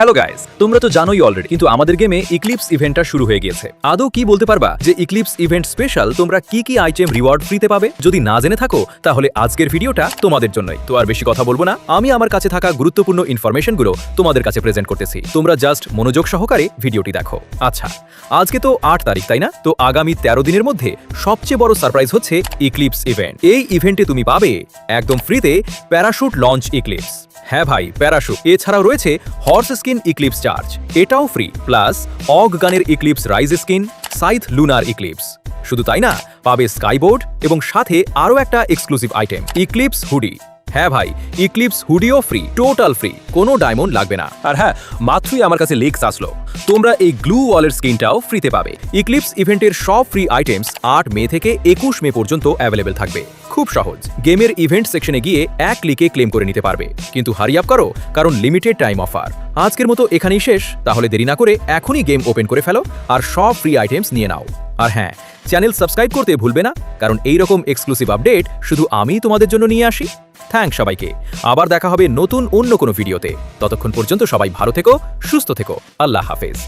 Hello guys, তোমরা তো জানোই অলরেডি, কিন্তু আমাদের গেমে ইক্লিপস ইভেন্টটা শুরু হয়ে গিয়েছে। আদৌ কি বলতে পারবা যে ইক্লিপস ইভেন্ট স্পেশাল তোমরা কি আইটেম রিওয়ার্ড ফ্রিতে পাবে? যদি না জেনে থাকো তাহলে আজকের ভিডিওটা তোমাদের জন্যই। তো আর বেশি কথা বলবো না, আমি আমার কাছে থাকা গুরুত্বপূর্ণ ইনফরমেশনগুলো তোমাদের কাছে প্রেজেন্ট করতেছি। তোমরা জাস্ট মনোযোগ সহকারে ভিডিওটি দেখো। আচ্ছা, আজকে তো 8 তারিখ, তাই না? তো আগামী 13 দিনের মধ্যে সবচেয়ে বড় সারপ্রাইজ হচ্ছে ইক্লিপস ইভেন্ট। এই ইভেন্টে তুমি পাবে একদম ফ্রিতে প্যারাশুট লঞ্চ ইক্লিপস। হ্যাঁ ভাই, প্যারাশুট। এছাড়াও রয়েছে হর্স স্কিন ইক্লিপস চার্জ, এটাও ফ্রি। প্লাস অগ গানের ইক্লিপস রাইজ স্কিন, সাইথ লুনার ইক্লিপস। শুধু তাই না, পাবে স্কাইবোর্ড এবং সাথে আরও একটা এক্সক্লুসিভ আইটেম, ইক্লিপস হুডি। হ্যাঁ ভাই, ইক্লিপস হুডিও ফ্রি, টোটাল ফ্রি, কোনো ডায়মন্ড লাগবে না। আর হ্যাঁ, মাত্রই আমার কাছে লিংকস আসলো, তোমরা এই গ্লু ওয়ালের স্কিনটাও ফ্রিতে পাবে। ইক্লিপস ইভেন্টের সব ফ্রি আইটেমস 8 মে থেকে 21 মে পর্যন্ত অ্যাভেলেবেল থাকবে। খুব সহজ, গেমের ইভেন্ট সেকশনে গিয়ে এক ক্লিকে ক্লেম করে নিতে পারবে। কিন্তু হারি আপ করো, কারণ লিমিটেড টাইম অফার। আজকের মতো এখানেই শেষ, তাহলে দেরি না করে এখনই গেম ওপেন করে ফেলো আর সব ফ্রি আইটেমস নিয়ে নাও। আর হ্যাঁ, চ্যানেল সাবস্ক্রাইব করতে ভুলবে না, কারণ এইরকম এক্সক্লুসিভ আপডেট শুধু আমি তোমাদের জন্য নিয়ে আসি। থ্যাঙ্কস সবাইকে, আবার দেখা হবে নতুন অন্য কোনো ভিডিওতে। ততক্ষণ পর্যন্ত সবাই ভালো থেকো, সুস্থ থেকো। আল্লাহ হাফেজ।